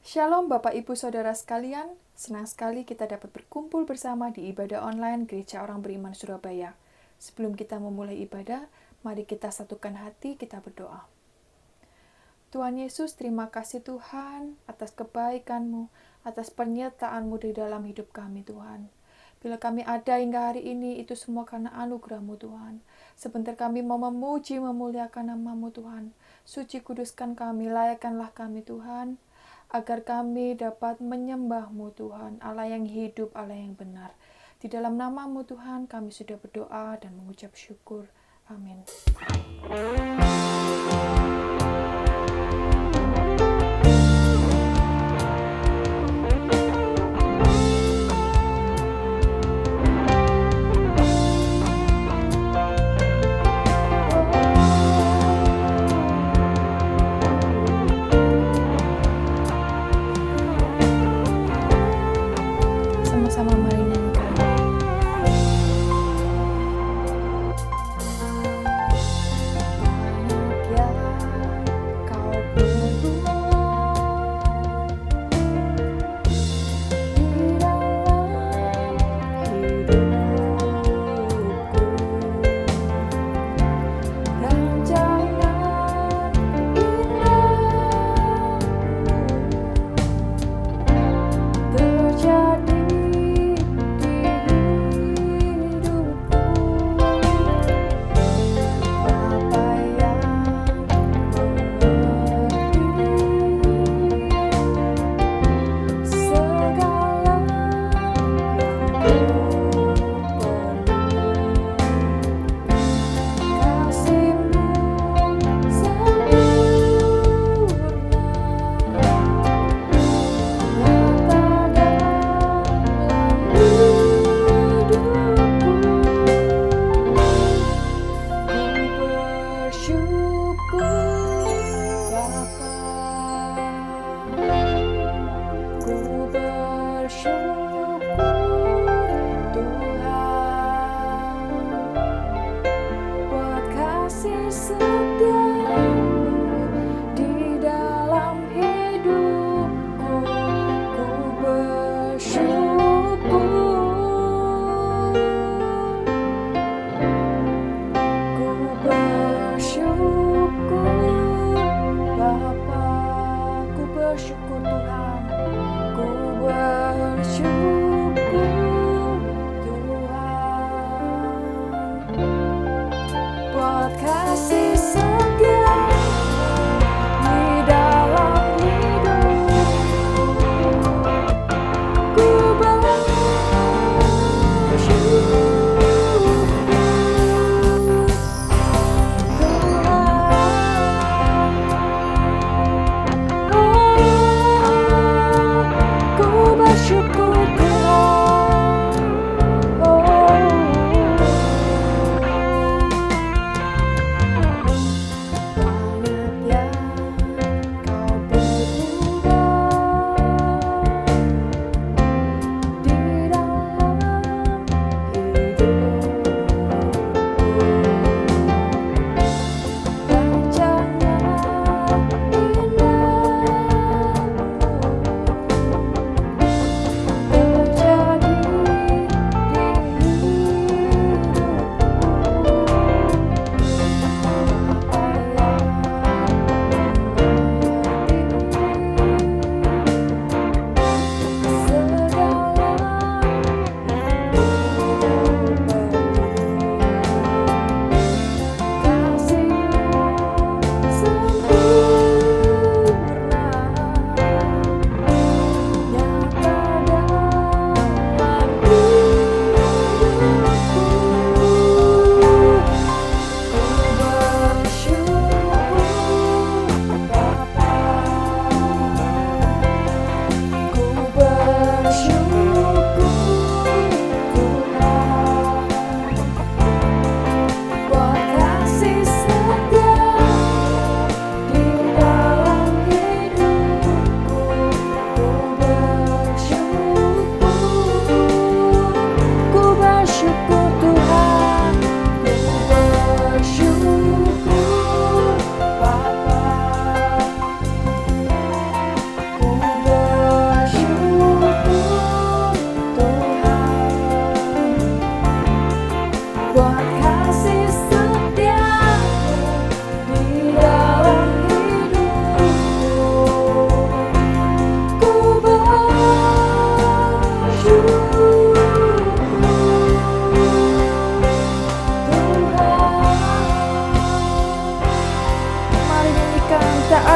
Shalom Bapak Ibu Saudara sekalian, senang sekali kita dapat berkumpul bersama di ibadah online Gereja Orang Beriman Surabaya. Sebelum kita memulai ibadah, mari kita satukan hati, kita berdoa. Tuhan Yesus, terima kasih Tuhan atas kebaikan-Mu, atas penyertaan-Mu di dalam hidup kami Tuhan. Bila kami ada hingga hari ini, itu semua karena anugerah-Mu Tuhan. Sebentar kami mau memuji, memuliakan nama-Mu Tuhan. Suci kuduskan kami, layakkanlah kami Tuhan, agar kami dapat menyembah-Mu Tuhan, Allah yang hidup, Allah yang benar. Di dalam nama-Mu Tuhan, kami sudah berdoa dan mengucap syukur. Amin. Sama-sama mari nyanyikan.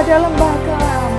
pada lembah kelam.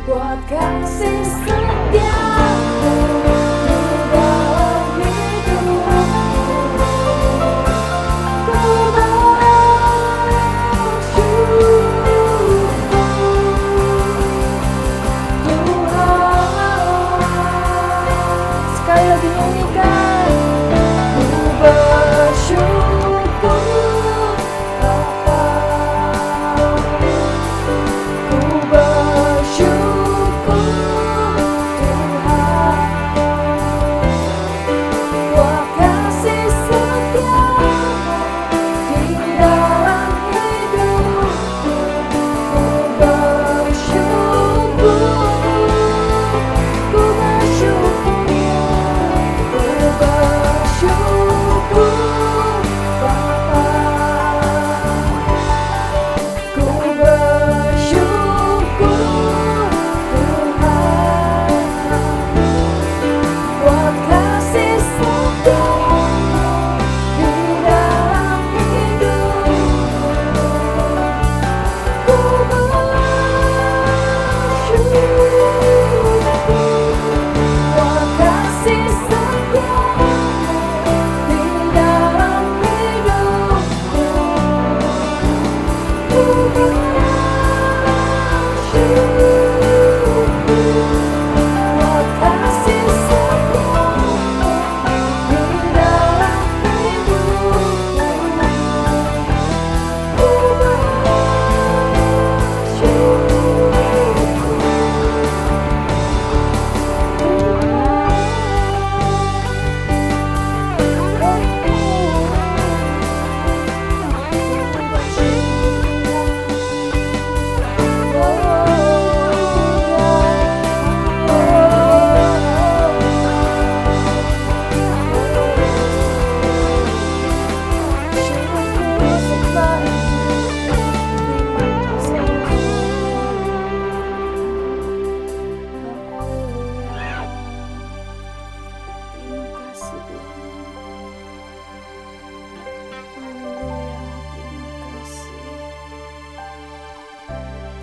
Buat kasih setiamu di dalam hidupku, ku bersyukur Tuhan. Sekali lagi nyanyikan, ku bersyukur Bapa, ku bersyukur buat kasih setiamu di dalam hidupku, ku bersyukur, ku bersyukur Bapa, ku bersyukur Tuhan buat kasih setiamu di dalam hidupku, ku bersyukur buat kasih setiamu di dalam hidupku, ku bersyukur buat kasih setiamu di dalam hidupku, ku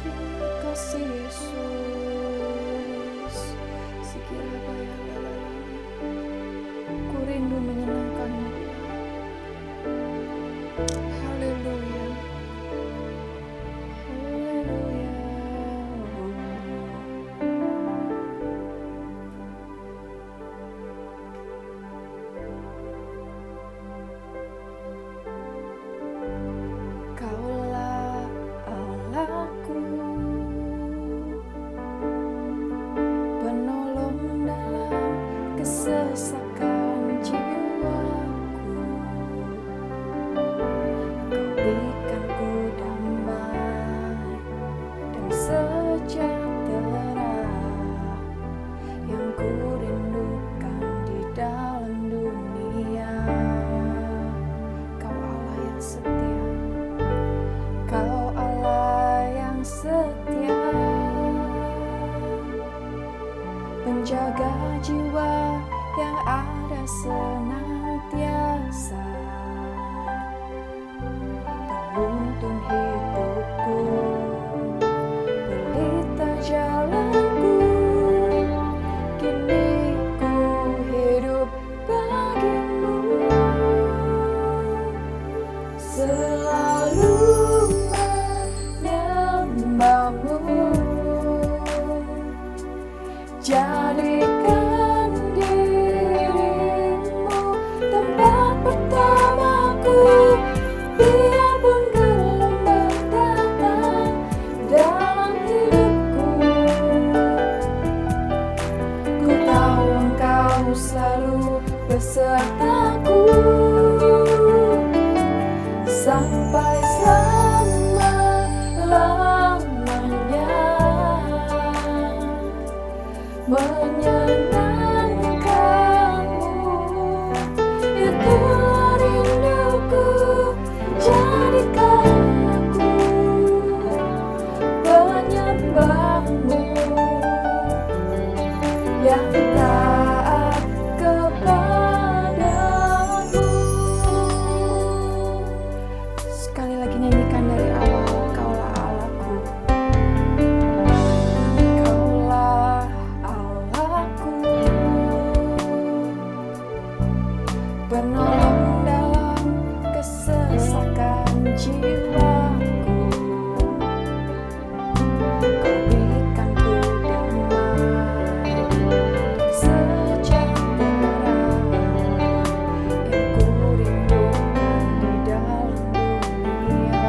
Terima kasih Yesus. Sikira bayar, ku rindu menyenangkanmu. Haleluya, haleluya. Kaulah Allahku, penjaga jiwa yang ada senantiasa, penuntun hidupku, pelita jalanku, kini ku hidup bagimu, selalu menyembahmu. Jadikan dirimu tempat pertamaku, biarpun gelombang datang dalam hidupku. Ku tahu Engkau selalu besertaku sampai selama-lamanya. Menyenangkanmu, itulah rinduku. Jadikan aku penyembahmu yang taat kepadamu. Sekali lagi nyanyikan dari awal. Kaulah Allahku, Kaulah Allahku, penolong dalam kesesakan jiwaku. Kau berikan ku damai sejahtera yang ku rindukan di dalam dunia.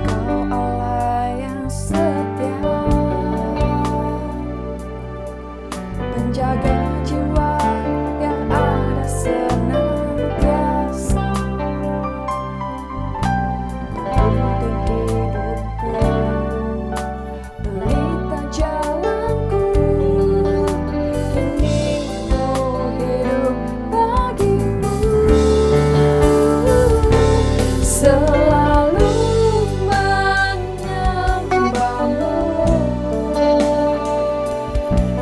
Kau Allah yang setia, penjaga jiwa yang ada senantiasa, penuntun hidupku, pelita jalanku, kini ku hidup bagimu, selalu menyembahmu.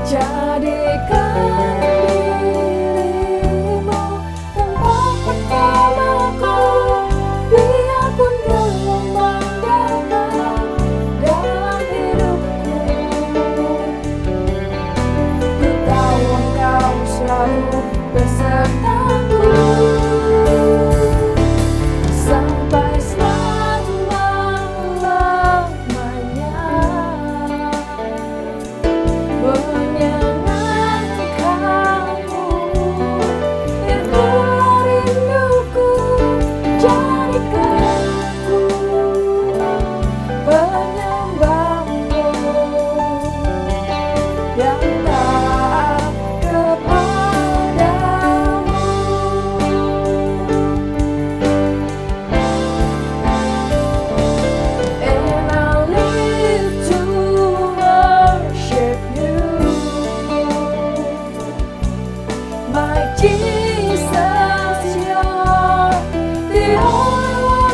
Jadikan dirimu tempat pertamaku, biarpun gelombang datang dalam hidupku. Ku tahu Engkau selalu besertaku sampai selama-lamanya. Menyenangkanmu, itulah rinduku. Jadikan aku penyembahmu yang taat kepadamu. And I live to worship you, my Jesus, you're the only one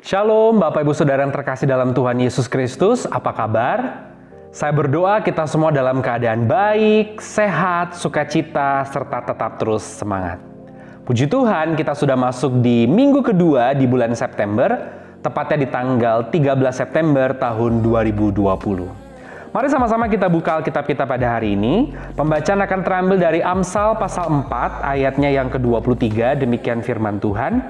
Shalom Bapak Ibu Saudara yang terkasih dalam Tuhan Yesus Kristus, apa kabar? Saya berdoa kita semua dalam keadaan baik, sehat, sukacita, serta tetap terus semangat. Puji Tuhan, kita sudah masuk di minggu kedua di bulan September, tepatnya di tanggal 13 September tahun 2020. Mari sama-sama kita buka Alkitab kita pada hari ini. Pembacaan akan terambil dari Amsal pasal 4 ayatnya yang ke-23, demikian firman Tuhan.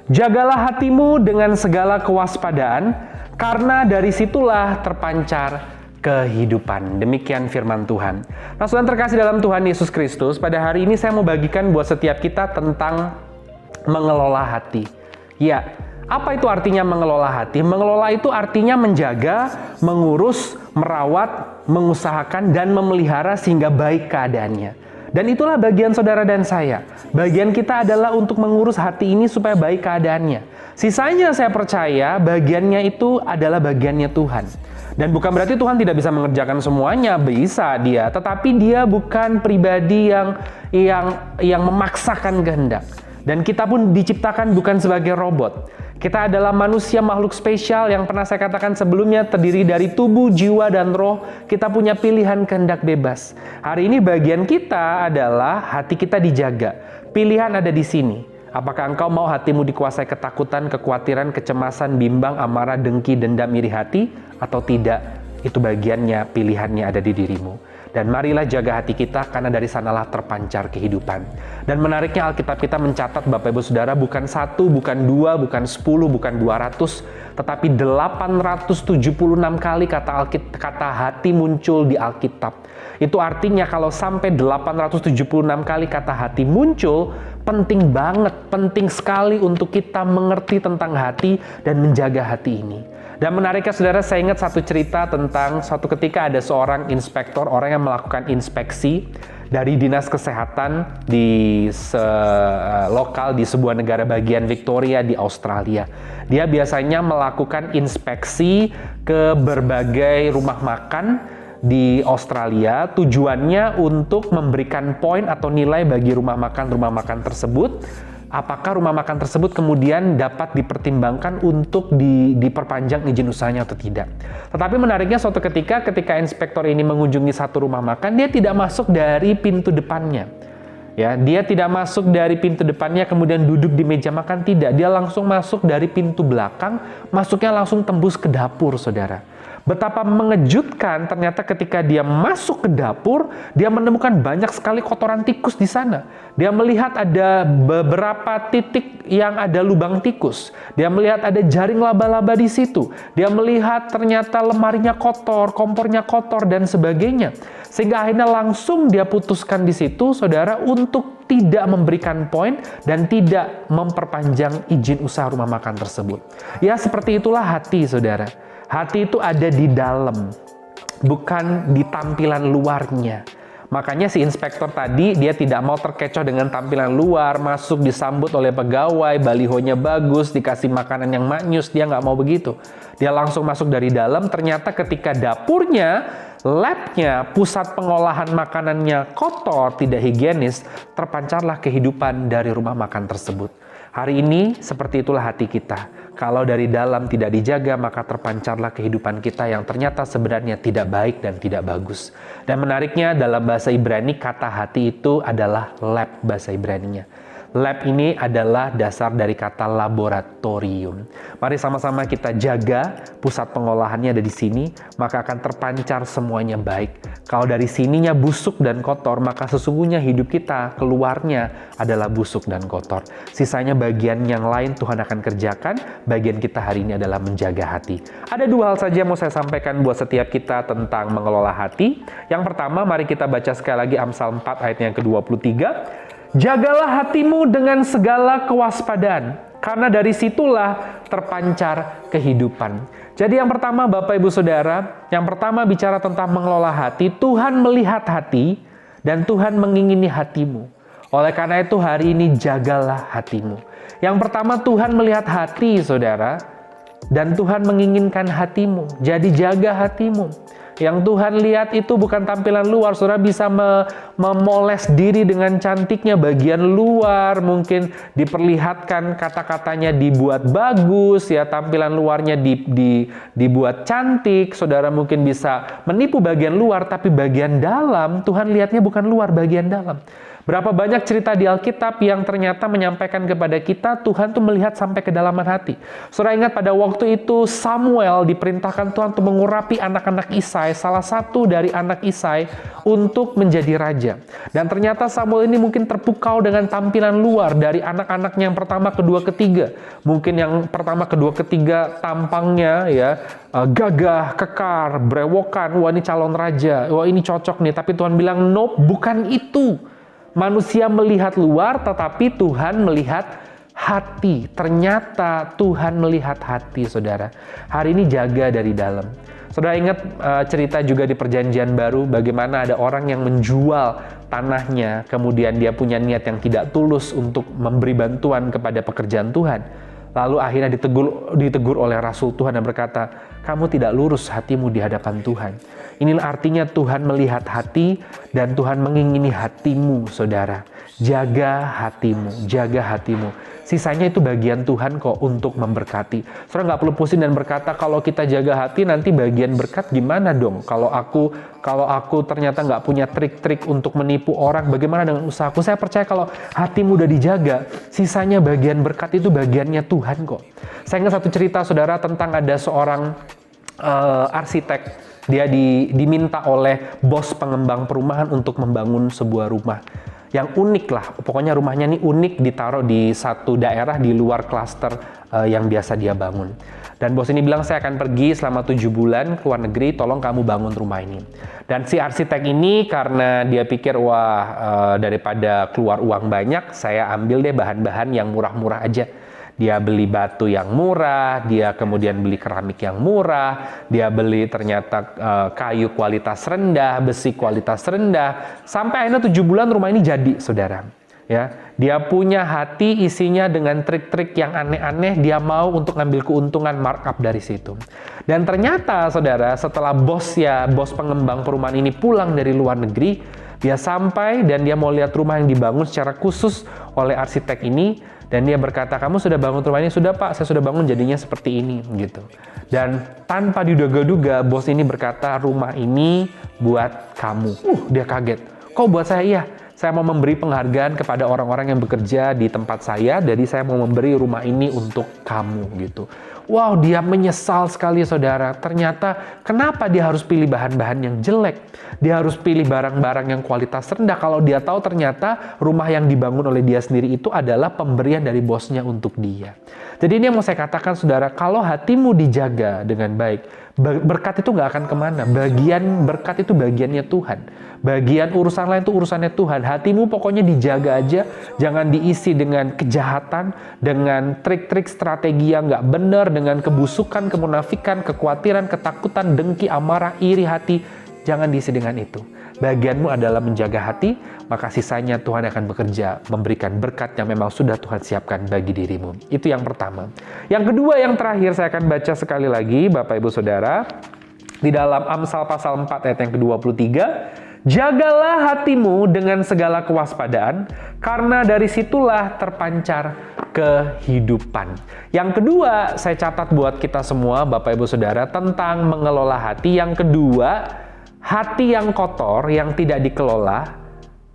Jagalah hatimu dengan segala kewaspadaan, karena dari situlah terpancar kehidupan. Demikian firman Tuhan. Nah, saudara terkasih dalam Tuhan Yesus Kristus, pada hari ini saya mau bagikan buat setiap kita tentang mengelola hati. Ya, apa itu artinya mengelola hati? Mengelola itu artinya menjaga, mengurus, merawat, mengusahakan, dan memelihara sehingga baik keadaannya. Dan itulah bagian saudara dan saya. Bagian kita adalah untuk mengurus hati ini supaya baik keadaannya. Sisanya saya percaya bagiannya itu adalah bagiannya Tuhan. Dan bukan berarti Tuhan tidak bisa mengerjakan semuanya, bisa dia. Tetapi dia bukan pribadi yang memaksakan kehendak. Dan kita pun diciptakan bukan sebagai robot. Kita adalah manusia makhluk spesial yang pernah saya katakan sebelumnya terdiri dari tubuh, jiwa, dan roh. Kita punya pilihan kehendak bebas. Hari ini bagian kita adalah hati kita dijaga. Pilihan ada di sini. Apakah engkau mau hatimu dikuasai ketakutan, kekhawatiran, kecemasan, bimbang, amarah, dengki, dendam, iri hati, atau tidak? Itu bagiannya, pilihannya ada di dirimu. Dan marilah jaga hati kita, karena dari sanalah terpancar kehidupan. Dan menariknya Alkitab kita mencatat Bapak Ibu Saudara, bukan 1, bukan 2, bukan 10, bukan 200, tetapi 876 kali kata hati muncul di Alkitab. Itu artinya kalau sampai 876 kali kata hati muncul, penting banget, penting sekali untuk kita mengerti tentang hati dan menjaga hati ini. Dan menariknya saudara, saya ingat satu cerita tentang suatu ketika ada seorang inspektor, orang yang melakukan inspeksi dari dinas kesehatan di lokal di sebuah negara bagian Victoria di Australia. Dia biasanya melakukan inspeksi ke berbagai rumah makan di Australia, tujuannya untuk memberikan poin atau nilai bagi rumah makan tersebut. Apakah rumah makan tersebut kemudian dapat dipertimbangkan untuk diperpanjang izin usahanya atau tidak. Tetapi menariknya suatu ketika inspektor ini mengunjungi satu rumah makan, dia tidak masuk dari pintu depannya. Ya, dia tidak masuk dari pintu depannya kemudian duduk di meja makan, tidak. Dia langsung masuk dari pintu belakang, masuknya langsung tembus ke dapur, saudara. Betapa mengejutkan ternyata ketika dia masuk ke dapur, dia menemukan banyak sekali kotoran tikus di sana. Dia melihat ada beberapa titik yang ada lubang tikus. Dia melihat ada jaring laba-laba di situ. Dia melihat ternyata lemarinya kotor, kompornya kotor, dan sebagainya. Sehingga akhirnya langsung dia putuskan di situ, saudara, untuk tidak memberikan poin dan tidak memperpanjang izin usaha rumah makan tersebut. Ya, seperti itulah hati, saudara. Hati itu ada di dalam, bukan di tampilan luarnya. Makanya si inspektor tadi, dia tidak mau terkecoh dengan tampilan luar, masuk disambut oleh pegawai, balihonya bagus, dikasih makanan yang maknyus, dia nggak mau begitu. Dia langsung masuk dari dalam, ternyata ketika dapurnya, labnya, pusat pengolahan makanannya kotor, tidak higienis, terpancarlah kehidupan dari rumah makan tersebut. Hari ini seperti itulah hati kita. Kalau dari dalam tidak dijaga, maka terpancarlah kehidupan kita yang ternyata sebenarnya tidak baik dan tidak bagus. Dan menariknya dalam bahasa Ibrani, kata hati itu adalah lab bahasa Ibraninya. Lab ini adalah dasar dari kata laboratorium. Mari sama-sama kita jaga pusat pengolahannya ada di sini, maka akan terpancar semuanya baik. Kalau dari sininya busuk dan kotor, maka sesungguhnya hidup kita keluarnya adalah busuk dan kotor. Sisanya bagian yang lain Tuhan akan kerjakan, bagian kita hari ini adalah menjaga hati. Ada dua hal saja yang mau saya sampaikan buat setiap kita tentang mengelola hati. Yang pertama, mari kita baca sekali lagi Amsal 4 ayat yang ke-23. Jagalah hatimu dengan segala kewaspadaan, karena dari situlah terpancar kehidupan. Jadi yang pertama Bapak Ibu Saudara, yang pertama bicara tentang mengelola hati, Tuhan melihat hati dan Tuhan mengingini hatimu. Oleh karena itu hari ini jagalah hatimu. Yang pertama Tuhan melihat hati saudara, dan Tuhan menginginkan hatimu. Jadi jaga hatimu. Yang Tuhan lihat itu bukan tampilan luar. Saudara bisa memoles diri dengan cantiknya bagian luar, mungkin diperlihatkan kata-katanya dibuat bagus, ya tampilan luarnya dibuat cantik. Saudara mungkin bisa menipu bagian luar, tapi bagian dalam Tuhan lihatnya bukan luar, bagian dalam. Berapa banyak cerita di Alkitab yang ternyata menyampaikan kepada kita Tuhan tuh melihat sampai kedalaman hati. Saudara ingat pada waktu itu Samuel diperintahkan Tuhan untuk mengurapi anak-anak Isai, salah satu dari anak Isai untuk menjadi raja. Dan ternyata Samuel ini mungkin terpukau dengan tampilan luar dari anak-anaknya yang pertama, kedua, ketiga. Mungkin yang pertama, kedua, ketiga tampangnya ya gagah, kekar, brewokan, wah ini calon raja, wah ini cocok nih. Tapi Tuhan bilang, nope, bukan itu. Manusia melihat luar, tetapi Tuhan melihat hati. Ternyata Tuhan melihat hati, saudara. Hari ini jaga dari dalam. Saudara ingat cerita juga di Perjanjian Baru, bagaimana ada orang yang menjual tanahnya, kemudian dia punya niat yang tidak tulus untuk memberi bantuan kepada pekerjaan Tuhan. Lalu akhirnya ditegur oleh Rasul Tuhan dan berkata, kamu tidak lurus hatimu di hadapan Tuhan. Inilah artinya Tuhan melihat hati dan Tuhan mengingini hatimu, saudara. Jaga hatimu, jaga hatimu. Sisanya itu bagian Tuhan kok untuk memberkati. Saudara nggak perlu pusing dan berkata, kalau kita jaga hati nanti bagian berkat gimana dong? Kalau aku ternyata nggak punya trik-trik untuk menipu orang, bagaimana dengan usahaku? Saya percaya kalau hatimu udah dijaga, sisanya bagian berkat itu bagiannya Tuhan kok. Saya ingat satu cerita, saudara, tentang ada seorang arsitek. Dia diminta oleh bos pengembang perumahan untuk membangun sebuah rumah yang unik lah. Pokoknya rumahnya ini unik, ditaruh di satu daerah di luar klaster yang biasa dia bangun. Dan bos ini bilang, saya akan pergi selama 7 bulan ke luar negeri, tolong kamu bangun rumah ini. Dan si arsitek ini karena dia pikir, wah daripada keluar uang banyak, saya ambil deh bahan-bahan yang murah-murah aja. Dia beli batu yang murah, dia kemudian beli keramik yang murah, dia beli ternyata kayu kualitas rendah, besi kualitas rendah, sampai akhirnya 7 bulan rumah ini jadi, saudara. Ya, dia punya hati isinya dengan trik-trik yang aneh-aneh, dia mau untuk ngambil keuntungan markup dari situ. Dan ternyata, saudara, setelah bos pengembang perumahan ini pulang dari luar negeri, dia sampai dan dia mau lihat rumah yang dibangun secara khusus oleh arsitek ini. Dan dia berkata, kamu sudah bangun rumah ini? Sudah pak, saya sudah bangun jadinya seperti ini gitu. Dan tanpa diduga-duga bos ini berkata, rumah ini buat kamu. Dia kaget. Kok buat saya? Iya, saya mau memberi penghargaan kepada orang-orang yang bekerja di tempat saya. Jadi saya mau memberi rumah ini untuk kamu gitu. Wow, dia menyesal sekali, saudara. Ternyata kenapa dia harus pilih bahan-bahan yang jelek? Dia harus pilih barang-barang yang kualitas rendah kalau dia tahu ternyata rumah yang dibangun oleh dia sendiri itu adalah pemberian dari bosnya untuk dia. Jadi ini yang mau saya katakan, saudara, kalau hatimu dijaga dengan baik, berkat itu nggak akan kemana. Bagian berkat itu bagiannya Tuhan. Bagian urusan lain itu urusannya Tuhan. Hatimu pokoknya dijaga aja. Jangan diisi dengan kejahatan, dengan trik-trik strategi yang nggak benar, dengan kebusukan, kemunafikan, kekhawatiran, ketakutan, dengki, amarah, iri hati. Jangan diisi dengan itu. Bagianmu adalah menjaga hati, maka sisanya Tuhan akan bekerja, memberikan berkat yang memang sudah Tuhan siapkan bagi dirimu. Itu yang pertama. Yang kedua, yang terakhir, saya akan baca sekali lagi, Bapak Ibu Saudara, di dalam Amsal pasal 4 ayat yang ke-23, jagalah hatimu dengan segala kewaspadaan, karena dari situlah terpancar kehidupan. Yang kedua, saya catat buat kita semua, Bapak Ibu Saudara, tentang mengelola hati. Yang kedua, hati yang kotor, yang tidak dikelola,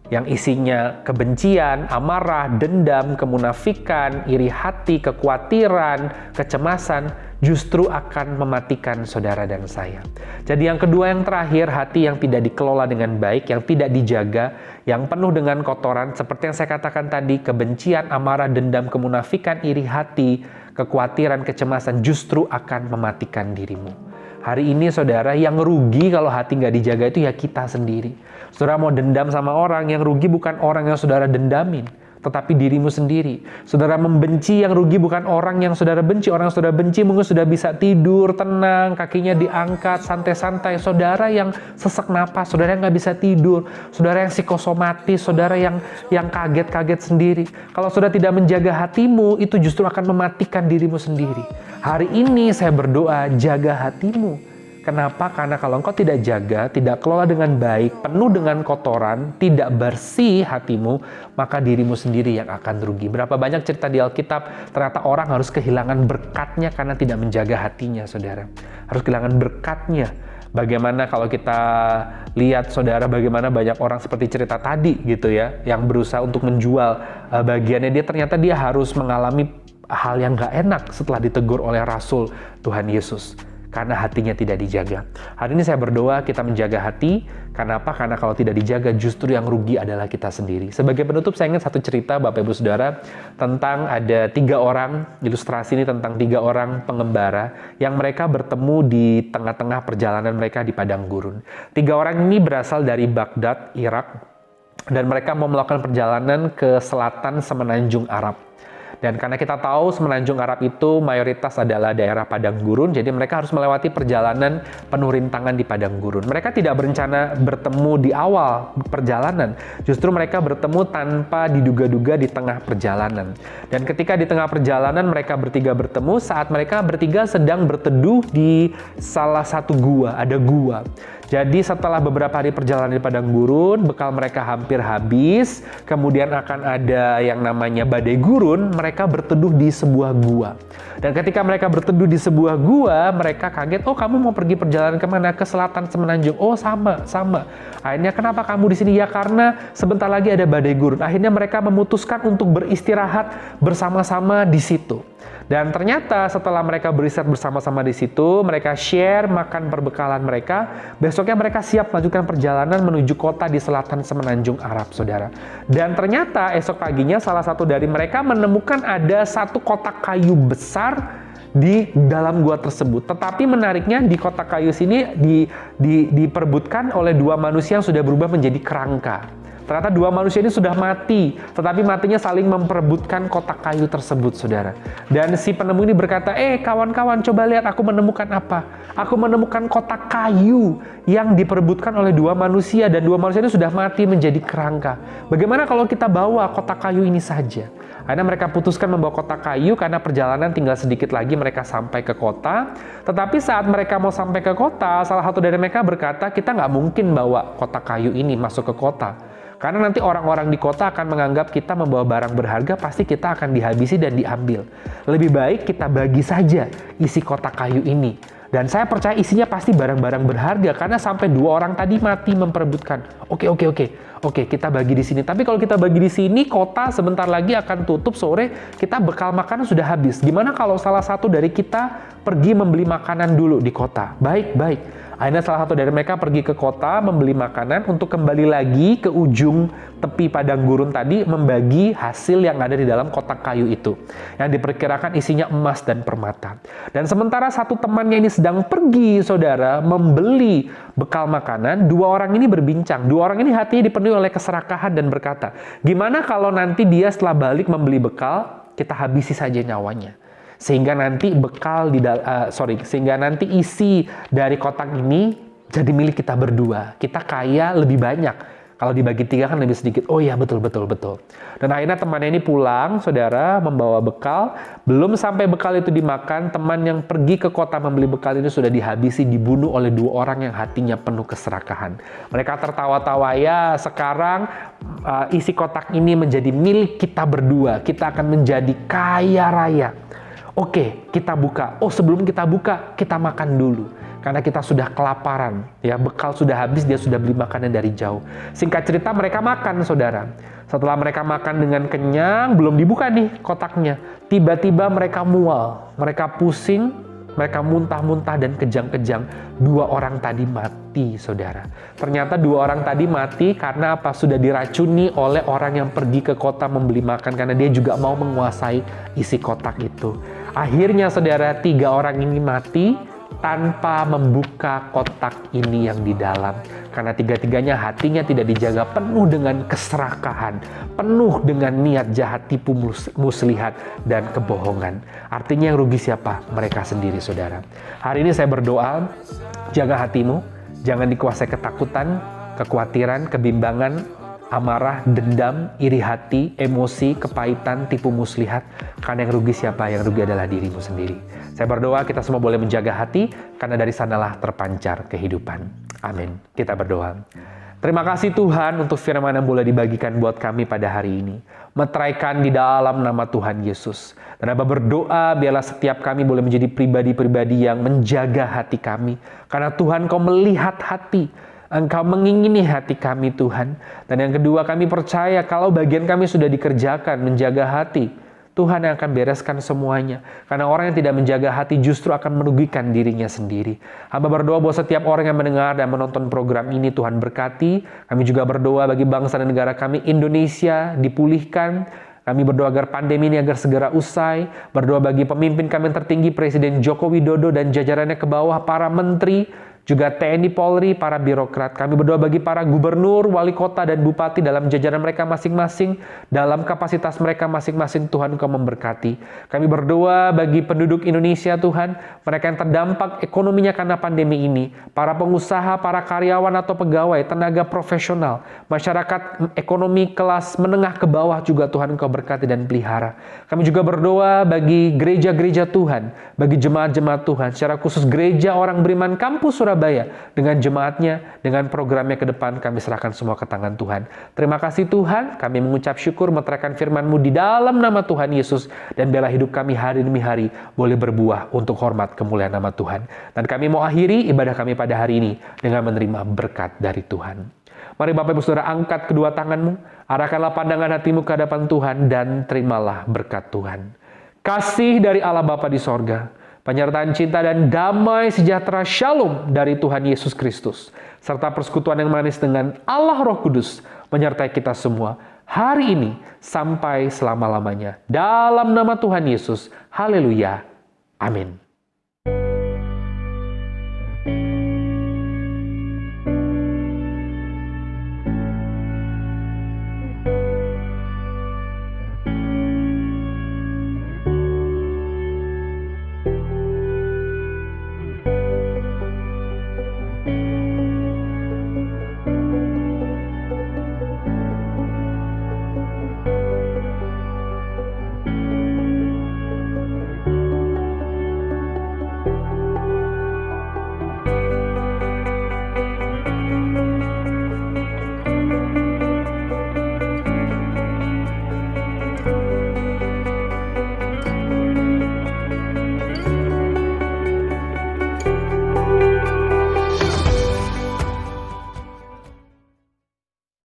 yang isinya kebencian, amarah, dendam, kemunafikan, iri hati, kekhawatiran, kecemasan, justru akan mematikan saudara dan saya. Jadi yang kedua, yang terakhir, hati yang tidak dikelola dengan baik, yang tidak dijaga, yang penuh dengan kotoran, seperti yang saya katakan tadi, kebencian, amarah, dendam, kemunafikan, iri hati, kekhawatiran, kecemasan, justru akan mematikan dirimu. Hari ini, saudara, yang rugi kalau hati nggak dijaga itu ya kita sendiri. Saudara mau dendam sama orang, yang rugi bukan orang yang saudara dendamin, tetapi dirimu sendiri. Saudara membenci, yang rugi bukan orang yang saudara benci. Orang yang saudara benci mungkin sudah bisa tidur, tenang, kakinya diangkat, santai-santai. Saudara yang sesak napas, saudara yang nggak bisa tidur, saudara yang psikosomatis, saudara yang kaget-kaget sendiri. Kalau saudara tidak menjaga hatimu, itu justru akan mematikan dirimu sendiri. Hari ini saya berdoa, jaga hatimu. Kenapa? Karena kalau engkau tidak jaga, tidak kelola dengan baik, penuh dengan kotoran, tidak bersih hatimu, maka dirimu sendiri yang akan rugi. Berapa banyak cerita di Alkitab, ternyata orang harus kehilangan berkatnya karena tidak menjaga hatinya, saudara. Harus kehilangan berkatnya. Bagaimana kalau kita lihat, saudara, bagaimana banyak orang seperti cerita tadi gitu ya, yang berusaha untuk menjual bagiannya, ternyata dia harus mengalami hal yang gak enak setelah ditegur oleh Rasul Tuhan Yesus. Karena hatinya tidak dijaga. Hari ini saya berdoa kita menjaga hati. Karena apa? Karena kalau tidak dijaga justru yang rugi adalah kita sendiri. Sebagai penutup saya ingat satu cerita Bapak Ibu Saudara tentang ada 3 orang, ilustrasi ini tentang 3 orang pengembara yang mereka bertemu di tengah-tengah perjalanan mereka di padang gurun. 3 orang ini berasal dari Baghdad, Irak, dan mereka mau melakukan perjalanan ke selatan semenanjung Arab. Dan karena kita tahu semenanjung Arab itu mayoritas adalah daerah padang gurun, jadi mereka harus melewati perjalanan penuh rintangan di padang gurun. Mereka tidak berencana bertemu di awal perjalanan, justru mereka bertemu tanpa diduga-duga di tengah perjalanan. Dan ketika di tengah perjalanan mereka bertiga bertemu, saat mereka bertiga sedang berteduh di salah satu gua, ada gua. Jadi setelah beberapa hari perjalanan di padang gurun, bekal mereka hampir habis, kemudian akan ada yang namanya badai gurun, mereka berteduh di sebuah gua. Dan ketika mereka berteduh di sebuah gua, mereka kaget, oh kamu mau pergi perjalanan kemana? Ke selatan semenanjung. Oh sama. Akhirnya kenapa kamu di sini? Ya karena sebentar lagi ada badai gurun. Akhirnya mereka memutuskan untuk beristirahat bersama-sama di situ. Dan ternyata setelah mereka beristirahat bersama-sama di situ, mereka share makan perbekalan mereka. Besoknya mereka siap melanjutkan perjalanan menuju kota di selatan semenanjung Arab, saudara. Dan ternyata esok paginya salah satu dari mereka menemukan ada satu kotak kayu besar di dalam gua tersebut. Tetapi menariknya di kotak kayu sini diperebutkan oleh 2 manusia yang sudah berubah menjadi kerangka. Ternyata 2 manusia ini sudah mati, tetapi matinya saling memperebutkan kotak kayu tersebut, saudara. Dan si penemu ini berkata, kawan-kawan, coba lihat aku menemukan apa? Aku menemukan kotak kayu yang diperebutkan oleh 2 manusia, dan 2 manusia ini sudah mati menjadi kerangka. Bagaimana kalau kita bawa kotak kayu ini saja? Akhirnya mereka putuskan membawa kotak kayu karena perjalanan tinggal sedikit lagi mereka sampai ke kota. Tetapi saat mereka mau sampai ke kota, salah satu dari mereka berkata, kita nggak mungkin bawa kotak kayu ini masuk ke kota. Karena nanti orang-orang di kota akan menganggap kita membawa barang berharga, pasti kita akan dihabisi dan diambil. Lebih baik kita bagi saja isi kotak kayu ini. Dan saya percaya isinya pasti barang-barang berharga, karena sampai 2 orang tadi mati memperebutkan. Oke, kita bagi di sini. Tapi kalau kita bagi di sini, kota sebentar lagi akan tutup sore, kita bekal makanan sudah habis. Gimana kalau salah satu dari kita pergi membeli makanan dulu di kota? Baik. Akhirnya salah satu dari mereka pergi ke kota membeli makanan untuk kembali lagi ke ujung tepi padang gurun tadi membagi hasil yang ada di dalam kotak kayu itu. Yang diperkirakan isinya emas dan permata. Dan sementara satu temannya ini sedang pergi, saudara, membeli bekal makanan, 2 orang ini berbincang. 2 orang ini hatinya dipenuhi oleh keserakahan dan berkata, gimana kalau nanti dia setelah balik membeli bekal, kita habisi saja nyawanya. Sehingga nanti sehingga nanti isi dari kotak ini jadi milik kita berdua. Kita kaya lebih banyak. Kalau dibagi 3 kan lebih sedikit. Oh iya, betul. Dan akhirnya temannya ini pulang, saudara, membawa bekal. Belum sampai bekal itu dimakan, teman yang pergi ke kota membeli bekal ini sudah dihabisi, dibunuh oleh 2 orang yang hatinya penuh keserakahan. Mereka tertawa-tawa, ya sekarang isi kotak ini menjadi milik kita berdua. Kita akan menjadi kaya raya. Oke, kita buka. Oh, sebelum kita buka, kita makan dulu. Karena kita sudah kelaparan, ya, bekal sudah habis, dia sudah beli makanan dari jauh. Singkat cerita, mereka makan, saudara. Setelah mereka makan dengan kenyang, belum dibuka nih kotaknya. Tiba-tiba mereka mual, mereka pusing, mereka muntah-muntah dan kejang-kejang. 2 orang tadi mati, saudara. Ternyata 2 orang tadi mati karena apa? Sudah diracuni oleh orang yang pergi ke kota membeli makan, karena dia juga mau menguasai isi kotak itu. Akhirnya, saudara, 3 orang ini mati tanpa membuka kotak ini yang di dalam. Karena 3-tiganya hatinya tidak dijaga, penuh dengan keserakahan, penuh dengan niat jahat, tipu muslihat, dan kebohongan. Artinya yang rugi siapa? Mereka sendiri, saudara. Hari ini saya berdoa, jaga hatimu, jangan dikuasai ketakutan, kekhawatiran, kebimbangan, amarah, dendam, iri hati, emosi, kepahitan, tipu muslihat. Karena yang rugi siapa? Yang rugi adalah dirimu sendiri. Saya berdoa kita semua boleh menjaga hati, karena dari sanalah terpancar kehidupan. Amin. Kita berdoa. Terima kasih Tuhan untuk firman yang boleh dibagikan buat kami pada hari ini. Meteraikan di dalam nama Tuhan Yesus. Dan Aba berdoa biarlah setiap kami boleh menjadi pribadi-pribadi yang menjaga hati kami. Karena Tuhan Kau melihat hati. Engkau mengingini hati kami Tuhan. Dan yang kedua, kami percaya kalau bagian kami sudah dikerjakan menjaga hati, Tuhan yang akan bereskan semuanya. Karena orang yang tidak menjaga hati justru akan merugikan dirinya sendiri. Hamba berdoa bahwa setiap orang yang mendengar dan menonton program ini Tuhan berkati. Kami juga berdoa bagi bangsa dan negara kami Indonesia dipulihkan. Kami berdoa agar pandemi ini agar segera usai. Berdoa bagi pemimpin kami yang tertinggi Presiden Joko Widodo dan jajarannya ke bawah, para menteri, juga TNI Polri, para birokrat. Kami berdoa bagi para gubernur, wali kota, dan bupati dalam jajaran mereka masing-masing, dalam kapasitas mereka masing-masing. Tuhan Engkau memberkati. Kami berdoa bagi penduduk Indonesia Tuhan, mereka yang terdampak ekonominya karena pandemi ini, para pengusaha, para karyawan atau pegawai, tenaga profesional, masyarakat ekonomi kelas menengah ke bawah juga Tuhan Engkau berkati dan pelihara. Kami juga berdoa bagi gereja-gereja Tuhan, bagi jemaat-jemaat Tuhan, secara khusus gereja Orang Beriman Kampus Surabaya, dengan jemaatnya, dengan programnya ke depan, kami serahkan semua ke tangan Tuhan. Terima kasih Tuhan, kami mengucap syukur meteraikan firman-Mu di dalam nama Tuhan Yesus, dan biarlah hidup kami hari demi hari boleh berbuah untuk hormat kemuliaan nama Tuhan. Dan kami mau akhiri ibadah kami pada hari ini dengan menerima berkat dari Tuhan. Mari Bapak Ibu Saudara angkat kedua tanganmu, arahkanlah pandangan hatimu ke hadapan Tuhan, dan terimalah berkat Tuhan. Kasih dari Allah Bapa di sorga, penyertaan cinta dan damai sejahtera Shalom dari Tuhan Yesus Kristus, serta persekutuan yang manis dengan Allah Roh Kudus menyertai kita semua hari ini sampai selama-lamanya. Dalam nama Tuhan Yesus, haleluya, amin.